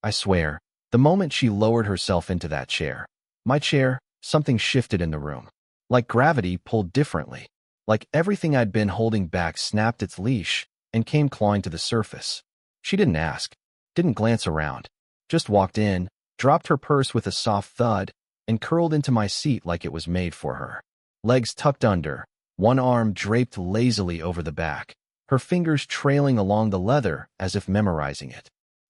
I swear, the moment she lowered herself into that chair, my chair, something shifted in the room. Like gravity pulled differently. Like everything I'd been holding back snapped its leash and came clawing to the surface. She didn't ask, didn't glance around, just walked in, dropped her purse with a soft thud, and curled into my seat like it was made for her. Legs tucked under, one arm draped lazily over the back, her fingers trailing along the leather as if memorizing it.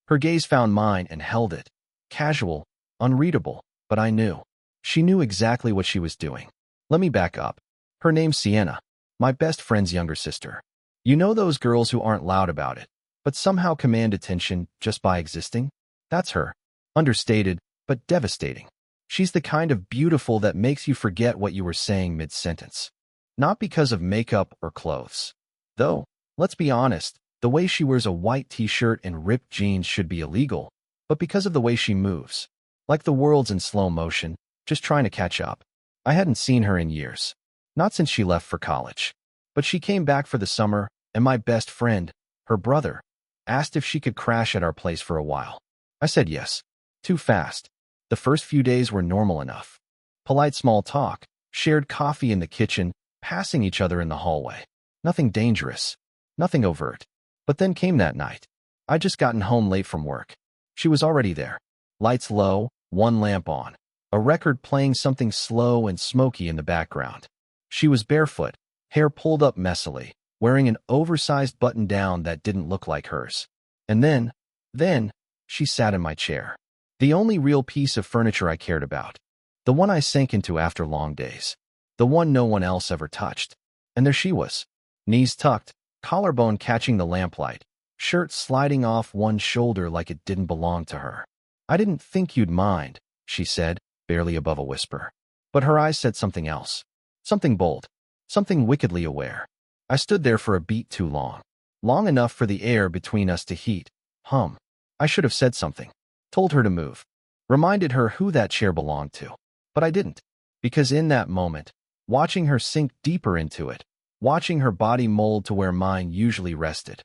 Her gaze found mine and held it. Casual, unreadable, but I knew. She knew exactly what she was doing. Let me back up. Her name's Sienna, my best friend's younger sister. You know those girls who aren't loud about it, but somehow command attention just by existing? That's her. Understated, but devastating. She's the kind of beautiful that makes you forget what you were saying mid-sentence. Not because of makeup or clothes. Though, let's be honest, the way she wears a white t-shirt and ripped jeans should be illegal, but because of the way she moves. Like the world's in slow motion, just trying to catch up. I hadn't seen her in years. Not since she left for college. But she came back for the summer, and my best friend, her brother, asked if she could crash at our place for a while. I said yes. Too fast. The first few days were normal enough. Polite small talk, shared coffee in the kitchen, passing each other in the hallway. Nothing dangerous. Nothing overt. But then came that night. I'd just gotten home late from work. She was already there. Lights low, one lamp on. A record playing something slow and smoky in the background. She was barefoot, hair pulled up messily, wearing an oversized button-down that didn't look like hers. And then, she sat in my chair. The only real piece of furniture I cared about. The one I sank into after long days. The one no one else ever touched. And there she was. Knees tucked, collarbone catching the lamplight, shirt sliding off one shoulder like it didn't belong to her. I didn't think you'd mind, she said, barely above a whisper. But her eyes said something else. Something bold. Something wickedly aware. I stood there for a beat too long. Long enough for the air between us to heat, hum. I should have said something. Told her to move. Reminded her who that chair belonged to. But I didn't. Because in that moment, watching her sink deeper into it, watching her body mold to where mine usually rested,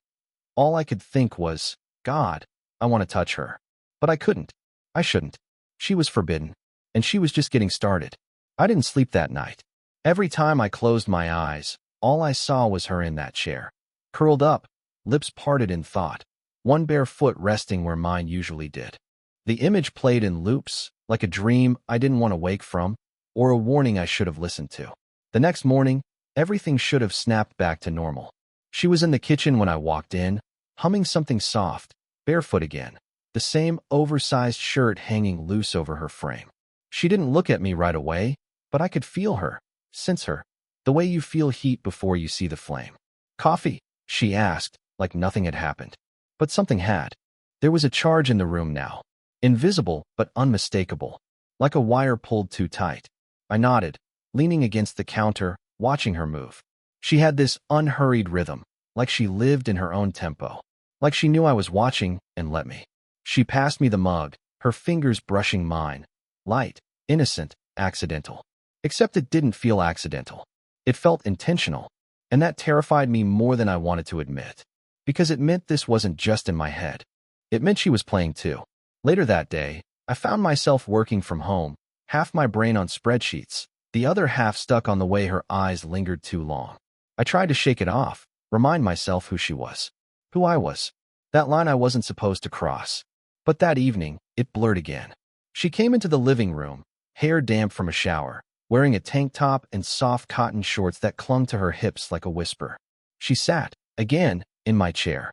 all I could think was, God, I want to touch her. But I couldn't. I shouldn't. She was forbidden. And she was just getting started. I didn't sleep that night. Every time I closed my eyes, all I saw was her in that chair. Curled up, lips parted in thought, one bare foot resting where mine usually did. The image played in loops, like a dream I didn't want to wake from, or a warning I should have listened to. The next morning, everything should have snapped back to normal. She was in the kitchen when I walked in, humming something soft, barefoot again, the same oversized shirt hanging loose over her frame. She didn't look at me right away, but I could feel her, sense her, the way you feel heat before you see the flame. Coffee? She asked, like nothing had happened. But something had. There was a charge in the room now. Invisible, but unmistakable. Like a wire pulled too tight. I nodded, leaning against the counter, watching her move. She had this unhurried rhythm, like she lived in her own tempo. Like she knew I was watching and let me. She passed me the mug, her fingers brushing mine. Light, innocent, accidental. Except it didn't feel accidental. It felt intentional. And that terrified me more than I wanted to admit. Because it meant this wasn't just in my head. It meant she was playing too. Later that day, I found myself working from home, half my brain on spreadsheets, the other half stuck on the way her eyes lingered too long. I tried to shake it off, remind myself who she was. Who I was. That line I wasn't supposed to cross. But that evening, it blurred again. She came into the living room, hair damp from a shower, wearing a tank top and soft cotton shorts that clung to her hips like a whisper. She sat, again, in my chair.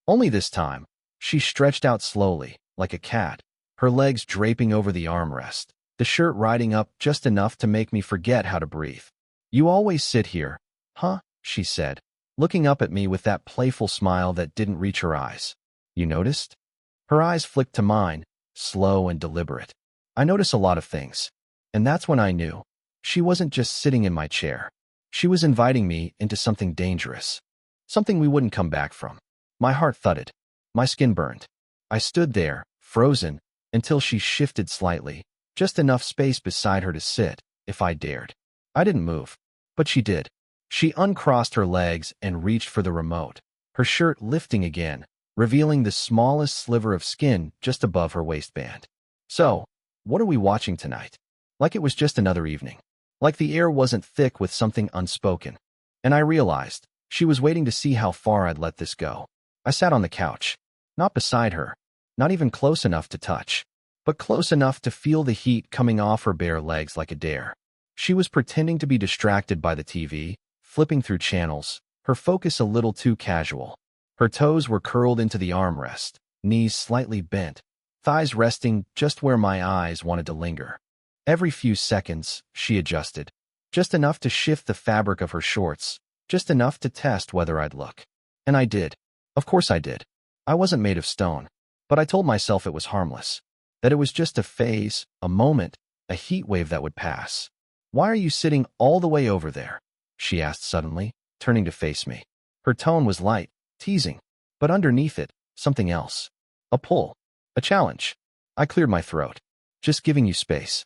Only this time, she stretched out slowly, like a cat, her legs draping over the armrest, the shirt riding up just enough to make me forget how to breathe. You always sit here, huh? She said, looking up at me with that playful smile that didn't reach her eyes. You noticed? Her eyes flicked to mine, slow and deliberate. I notice a lot of things. And that's when I knew. She wasn't just sitting in my chair. She was inviting me into something dangerous. Something we wouldn't come back from. My heart thudded. My skin burned. I stood there, frozen, until she shifted slightly, just enough space beside her to sit, if I dared. I didn't move. But she did. She uncrossed her legs and reached for the remote, her shirt lifting again, revealing the smallest sliver of skin just above her waistband. "So, what are we watching tonight?" Like it was just another evening. Like the air wasn't thick with something unspoken. And I realized she was waiting to see how far I'd let this go. I sat on the couch, not beside her, not even close enough to touch, but close enough to feel the heat coming off her bare legs like a dare. She was pretending to be distracted by the TV, flipping through channels, her focus a little too casual. Her toes were curled into the armrest, knees slightly bent, thighs resting just where my eyes wanted to linger. Every few seconds, she adjusted, just enough to shift the fabric of her shorts, just enough to test whether I'd look. And I did. Of course I did. I wasn't made of stone, but I told myself it was harmless, that it was just a phase, a moment, a heat wave that would pass. "Why are you sitting all the way over there?" she asked suddenly, turning to face me. Her tone was light, teasing, but underneath it, something else. A pull. A challenge. I cleared my throat. "Just giving you space."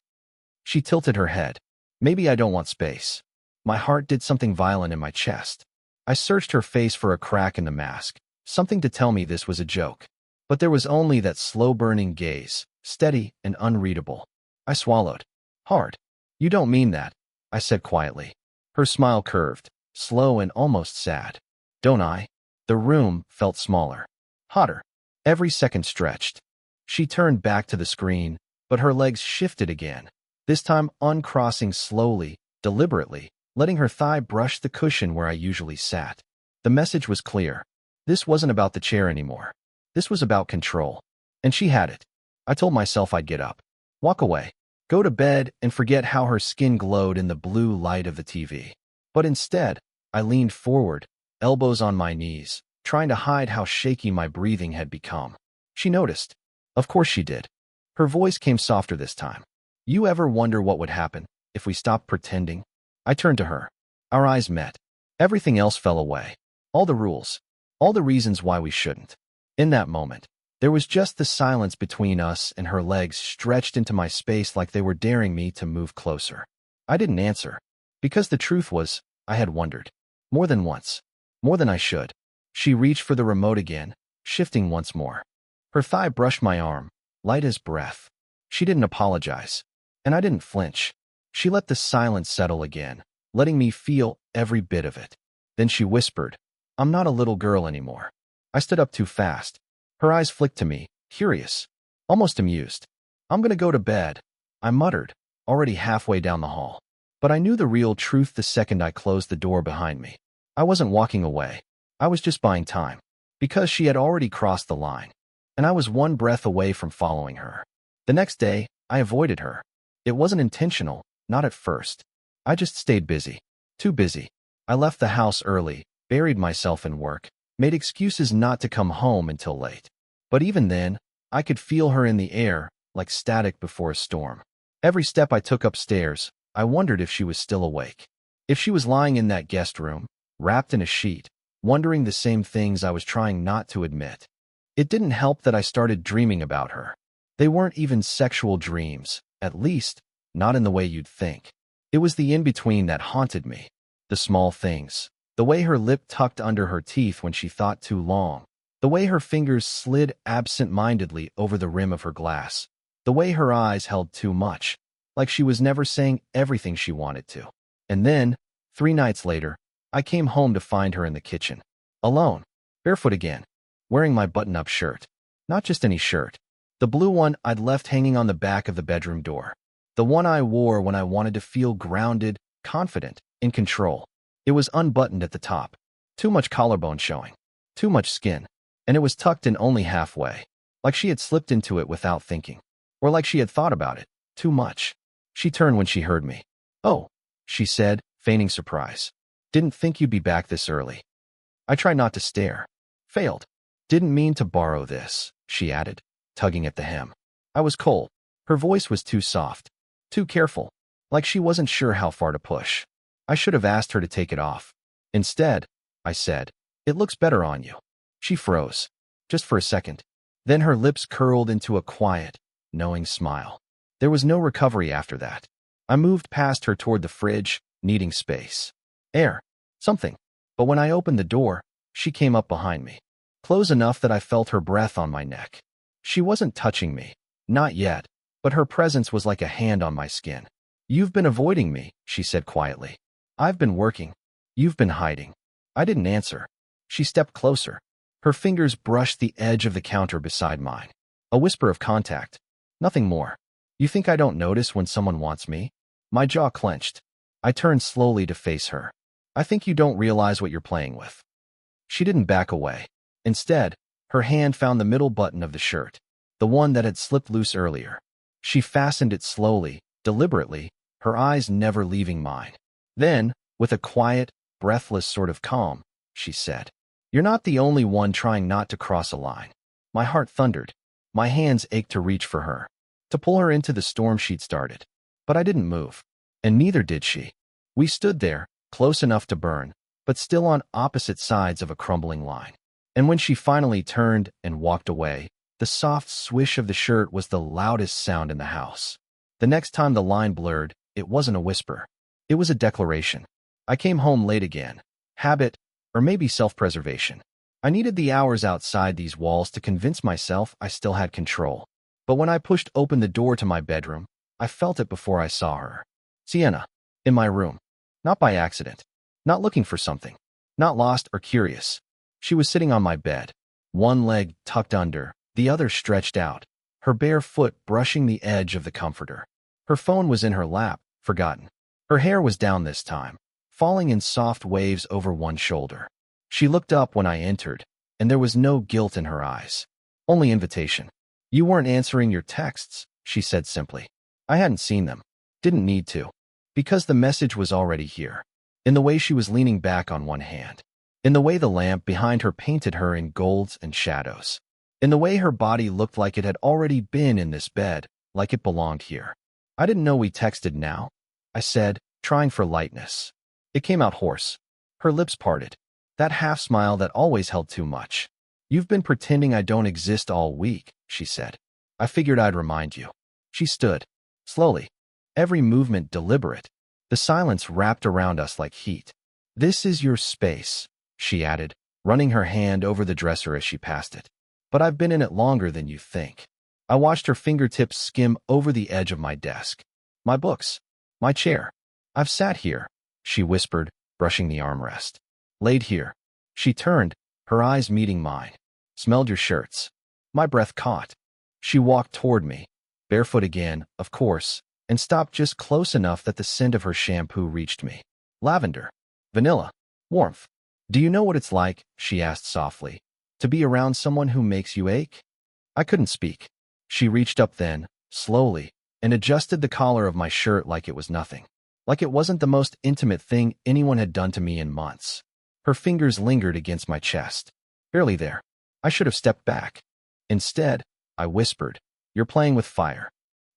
She tilted her head. "Maybe I don't want space." My heart did something violent in my chest. I searched her face for a crack in the mask, something to tell me this was a joke. But there was only that slow-burning gaze, steady and unreadable. I swallowed. Hard. "You don't mean that," I said quietly. Her smile curved, slow and almost sad. "Don't I?" The room felt smaller. Hotter. Every second stretched. She turned back to the screen, but her legs shifted again, this time uncrossing slowly, deliberately, letting her thigh brush the cushion where I usually sat. The message was clear. This wasn't about the chair anymore. This was about control. And she had it. I told myself I'd get up, walk away, go to bed, and forget how her skin glowed in the blue light of the TV. But instead, I leaned forward, elbows on my knees, trying to hide how shaky my breathing had become. She noticed. Of course she did. Her voice came softer this time. "You ever wonder what would happen if we stopped pretending?" I turned to her. Our eyes met. Everything else fell away. All the rules. All the reasons why we shouldn't. In that moment, there was just the silence between us, and her legs stretched into my space like they were daring me to move closer. I didn't answer, because the truth was, I had wondered. More than once. More than I should. She reached for the remote again, shifting once more. Her thigh brushed my arm, light as breath. She didn't apologize. And I didn't flinch. She let the silence settle again, letting me feel every bit of it. Then she whispered, "I'm not a little girl anymore." I stood up too fast. Her eyes flicked to me, curious, almost amused. "I'm gonna go to bed," I muttered, already halfway down the hall. But I knew the real truth the second I closed the door behind me. I wasn't walking away. I was just buying time. Because she had already crossed the line. And I was one breath away from following her. The next day, I avoided her. It wasn't intentional, not at first. I just stayed busy. Too busy. I left the house early, buried myself in work, made excuses not to come home until late. But even then, I could feel her in the air, like static before a storm. Every step I took upstairs, I wondered if she was still awake. If she was lying in that guest room, wrapped in a sheet, wondering the same things I was trying not to admit. It didn't help that I started dreaming about her. They weren't even sexual dreams, at least, not in the way you'd think. It was the in-between that haunted me. The small things. The way her lip tucked under her teeth when she thought too long. The way her fingers slid absent-mindedly over the rim of her glass. The way her eyes held too much, like she was never saying everything she wanted to. And then, 3 nights later, I came home to find her in the kitchen. Alone. Barefoot again. Wearing my button-up shirt. Not just any shirt. The blue one I'd left hanging on the back of the bedroom door. The one I wore when I wanted to feel grounded, confident, in control. It was unbuttoned at the top. Too much collarbone showing. Too much skin. And it was tucked in only halfway. Like she had slipped into it without thinking. Or like she had thought about it. Too much. She turned when she heard me. "Oh," she said, feigning surprise. "Didn't think you'd be back this early." I tried not to stare. Failed. "Didn't mean to borrow this," she added, tugging at the hem. I was cold. Her voice was too soft. Too careful. Like she wasn't sure how far to push. I should have asked her to take it off. Instead, I said, "It looks better on you." She froze. Just for a second. Then her lips curled into a quiet, knowing smile. There was no recovery after that. I moved past her toward the fridge, needing space. Air. Something. But when I opened the door, she came up behind me. close enough that I felt her breath on my neck. She wasn't touching me. Not yet, but her presence was like a hand on my skin. "You've been avoiding me," she said quietly. "I've been working. You've been hiding." I didn't answer. She stepped closer. Her fingers brushed the edge of the counter beside mine. A whisper of contact. Nothing more. "You think I don't notice when someone wants me?" My jaw clenched. I turned slowly to face her. "I think you don't realize what you're playing with." She didn't back away. Instead, her hand found the middle button of the shirt, the one that had slipped loose earlier. She fastened it slowly, deliberately, her eyes never leaving mine. Then, with a quiet, breathless sort of calm, she said, "You're not the only one trying not to cross a line." My heart thundered. My hands ached to reach for her, to pull her into the storm she'd started. But I didn't move, and neither did she. We stood there, close enough to burn, but still on opposite sides of a crumbling line. And when she finally turned and walked away, the soft swish of the shirt was the loudest sound in the house. The next time the line blurred, it wasn't a whisper. It was a declaration. I came home late again. Habit, or maybe self-preservation. I needed the hours outside these walls to convince myself I still had control. But when I pushed open the door to my bedroom, I felt it before I saw her. Sienna. In my room. Not by accident. Not looking for something. Not lost or curious. She was sitting on my bed, one leg tucked under, the other stretched out, her bare foot brushing the edge of the comforter. Her phone was in her lap, forgotten. Her hair was down this time, falling in soft waves over one shoulder. She looked up when I entered, and there was no guilt in her eyes. Only invitation. "You weren't answering your texts," she said simply. I hadn't seen them. Didn't need to. Because the message was already here. In the way she was leaning back on one hand. In the way the lamp behind her painted her in golds and shadows. In the way her body looked like it had already been in this bed, like it belonged here. "I didn't know we texted now," I said, trying for lightness. It came out hoarse. Her lips parted. That half-smile that always held too much. "You've been pretending I don't exist all week," she said. "I figured I'd remind you." She stood. Slowly. Every movement deliberate. The silence wrapped around us like heat. "This is your space," she added, running her hand over the dresser as she passed it. "But I've been in it longer than you think." I watched her fingertips skim over the edge of my desk. "My books. My chair. I've sat here," she whispered, brushing the armrest. "Laid here." She turned, her eyes meeting mine. "Smelled your shirts." My breath caught. She walked toward me, barefoot again, of course, and stopped just close enough that the scent of her shampoo reached me. Lavender. Vanilla. Warmth. "Do you know what it's like," she asked softly, "to be around someone who makes you ache?" I couldn't speak. She reached up then, slowly, and adjusted the collar of my shirt like it was nothing. Like it wasn't the most intimate thing anyone had done to me in months. Her fingers lingered against my chest. Barely there. I should have stepped back. Instead, I whispered, "You're playing with fire."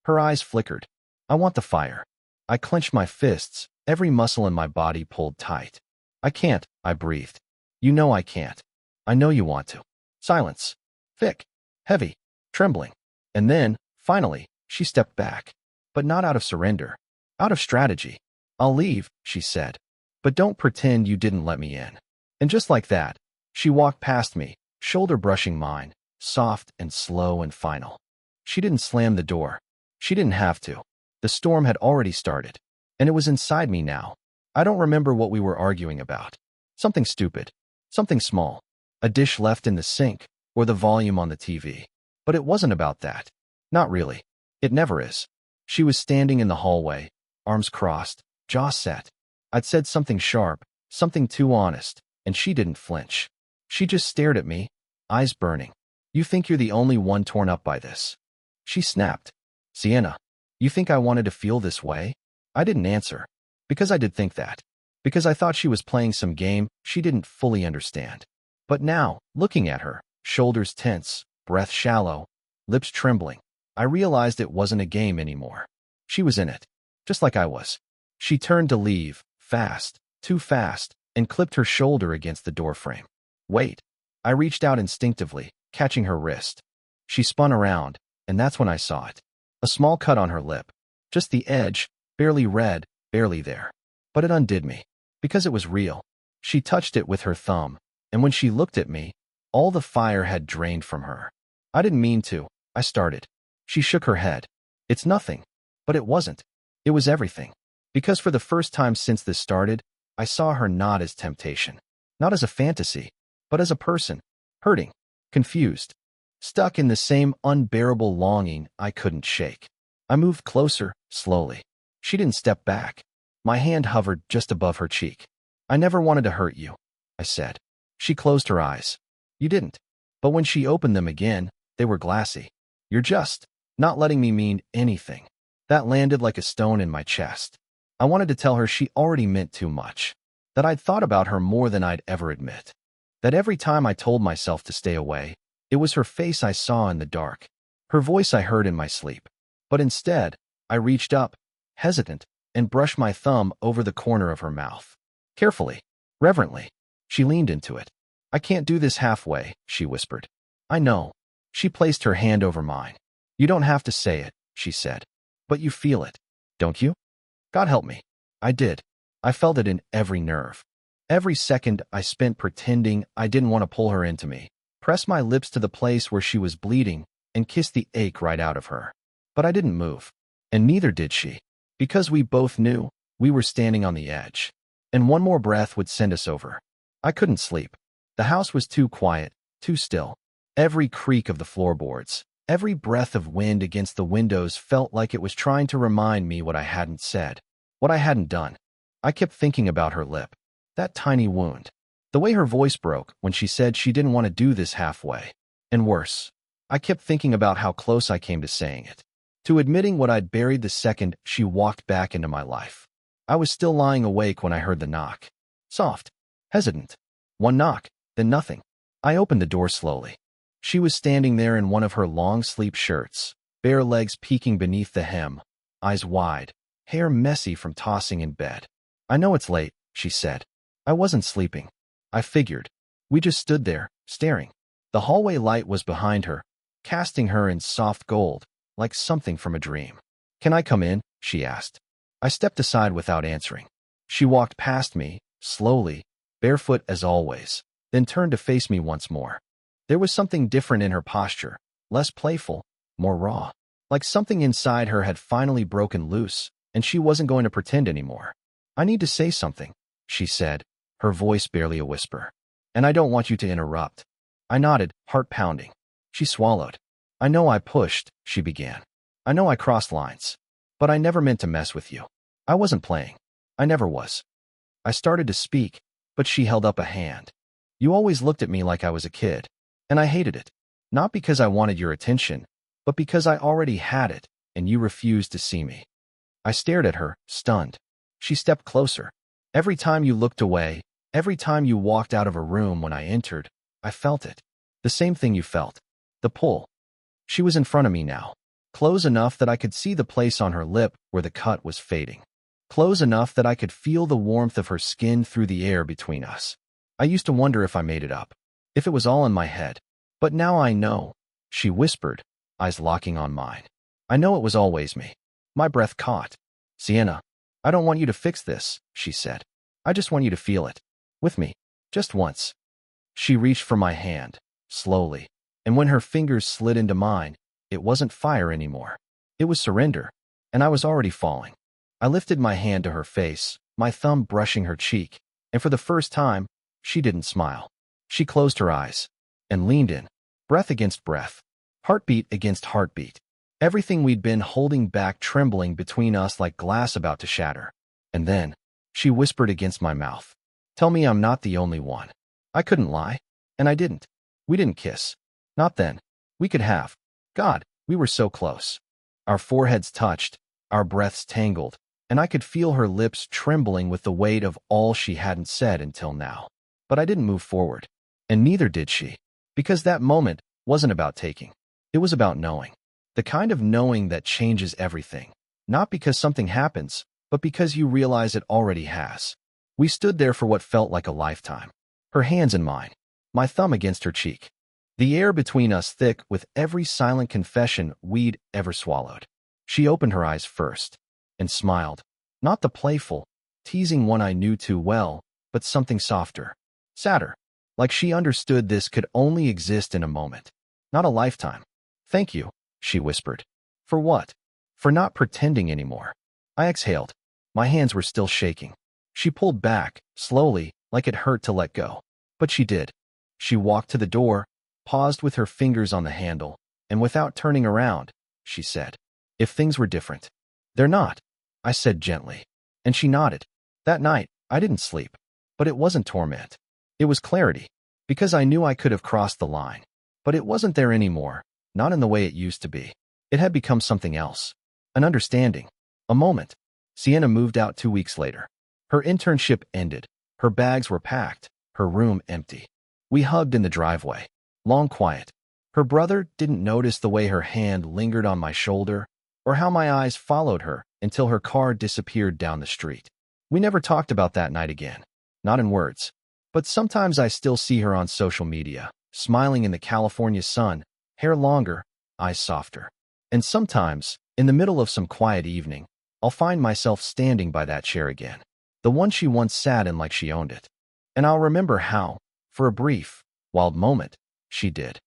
Her eyes flickered. "I want the fire." I clenched my fists, every muscle in my body pulled tight. "I can't," I breathed. "You know I can't." "I know you want to." Silence. Thick. Heavy. Trembling. And then, finally, she stepped back. But not out of surrender. Out of strategy. "I'll leave," she said. "But don't pretend you didn't let me in." And just like that, she walked past me, shoulder brushing mine, soft and slow and final. She didn't slam the door. She didn't have to. The storm had already started. And it was inside me now. I don't remember what we were arguing about. Something stupid. Something small. A dish left in the sink, or the volume on the TV. But it wasn't about that. Not really. It never is. She was standing in the hallway, arms crossed, jaw set. I'd said something sharp, something too honest, and she didn't flinch. She just stared at me, eyes burning. "You think you're the only one torn up by this?" She snapped. "Sienna, you think I wanted to feel this way?" I didn't answer. Because I did think that. Because I thought she was playing some game she didn't fully understand. But now, looking at her, shoulders tense, breath shallow, lips trembling, I realized it wasn't a game anymore. She was in it. Just like I was. She turned to leave, fast, too fast, and clipped her shoulder against the doorframe. "Wait." I reached out instinctively, catching her wrist. She spun around, and that's when I saw it. A small cut on her lip. Just the edge, barely red, barely there. But it undid me. Because it was real. She touched it with her thumb, and when she looked at me, All the fire had drained from her. I didn't mean to, I started. She shook her head. It's nothing. But it wasn't. It was everything. Because for the first time since this started, I saw her not as temptation. Not as a fantasy, but as a person. Hurting. Confused. Stuck in the same unbearable longing I couldn't shake. I moved closer, slowly. She didn't step back. My hand hovered just above her cheek. I never wanted to hurt you, I said. She closed her eyes. You didn't. But when she opened them again, they were glassy. You're just not letting me mean anything. That landed like a stone in my chest. I wanted to tell her she already meant too much. That I'd thought about her more than I'd ever admit. That every time I told myself to stay away, it was her face I saw in the dark. Her voice I heard in my sleep. But instead, I reached up, hesitant, and brushed my thumb over the corner of her mouth. Carefully, reverently. She leaned into it. I can't do this halfway, she whispered. I know. She placed her hand over mine. You don't have to say it, she said. But you feel it, don't you? God help me. I did. I felt it in every nerve. Every second I spent pretending I didn't want to pull her into me, press my lips to the place where she was bleeding, and kiss the ache right out of her. But I didn't move. And neither did she. Because we both knew we were standing on the edge. And one more breath would send us over. I couldn't sleep. The house was too quiet, too still. Every creak of the floorboards, every breath of wind against the windows felt like it was trying to remind me what I hadn't said, what I hadn't done. I kept thinking about her lip, that tiny wound, the way her voice broke when she said she didn't want to do this halfway. And worse, I kept thinking about how close I came to saying it, to admitting what I'd buried the second she walked back into my life. I was still lying awake when I heard the knock. Soft, hesitant. One knock, then nothing. I opened the door slowly. She was standing there in one of her long sleeve shirts, bare legs peeking beneath the hem, eyes wide, hair messy from tossing in bed. I know it's late, she said. I wasn't sleeping. I figured. We just stood there, staring. The hallway light was behind her, casting her in soft gold, like something from a dream. Can I come in? She asked. I stepped aside without answering. She walked past me, slowly, barefoot as always, then turned to face me once more. There was something different in her posture, less playful, more raw. Like something inside her had finally broken loose, and she wasn't going to pretend anymore. I need to say something, she said, her voice barely a whisper. And I don't want you to interrupt. I nodded, heart pounding. She swallowed. I know I pushed, she began. I know I crossed lines. But I never meant to mess with you. I wasn't playing. I never was. I started to speak, but she held up a hand. You always looked at me like I was a kid. And I hated it. Not because I wanted your attention, but because I already had it, and you refused to see me. I stared at her, stunned. She stepped closer. Every time you looked away, every time you walked out of a room when I entered, I felt it. The same thing you felt. The pull. She was in front of me now. Close enough that I could see the place on her lip where the cut was fading. Close enough that I could feel the warmth of her skin through the air between us. I used to wonder if I made it up. If it was all in my head. But now I know, she whispered, eyes locking on mine. I know it was always me. My breath caught. Sienna, I don't want you to fix this, she said. I just want you to feel it. With me. Just once. She reached for my hand, slowly. And when her fingers slid into mine, it wasn't fire anymore. It was surrender. And I was already falling. I lifted my hand to her face, my thumb brushing her cheek. And for the first time, she didn't smile. She closed her eyes and leaned in, breath against breath, heartbeat against heartbeat. Everything we'd been holding back trembling between us like glass about to shatter. And then, she whispered against my mouth. Tell me I'm not the only one. I couldn't lie. And I didn't. We didn't kiss. Not then. We could have. God, we were so close. Our foreheads touched, our breaths tangled, and I could feel her lips trembling with the weight of all she hadn't said until now. But I didn't move forward. And neither did she. Because that moment wasn't about taking. It was about knowing. The kind of knowing that changes everything. Not because something happens, but because you realize it already has. We stood there for what felt like a lifetime. Her hands in mine. My thumb against her cheek. The air between us thick with every silent confession we'd ever swallowed. She opened her eyes first. And smiled. Not the playful, teasing one I knew too well, but something softer. Sadder. Like she understood this could only exist in a moment, not a lifetime. Thank you, she whispered. For what? For not pretending anymore. I exhaled. My hands were still shaking. She pulled back, slowly, like it hurt to let go. But she did. She walked to the door, paused with her fingers on the handle, and without turning around, she said, "If things were different." "They're not," I said gently. And she nodded. That night, I didn't sleep. But it wasn't torment. It was clarity. Because I knew I could have crossed the line. But it wasn't there anymore, not in the way it used to be. It had become something else. An understanding. A moment. Sienna moved out 2 weeks later. Her internship ended. Her bags were packed. Her room empty. We hugged in the driveway. Long quiet. Her brother didn't notice the way her hand lingered on my shoulder, or how my eyes followed her until her car disappeared down the street. We never talked about that night again. Not in words. But sometimes I still see her on social media, smiling in the California sun, hair longer, eyes softer. And sometimes, in the middle of some quiet evening, I'll find myself standing by that chair again. The one she once sat in like she owned it. And I'll remember how, for a brief, wild moment, she did.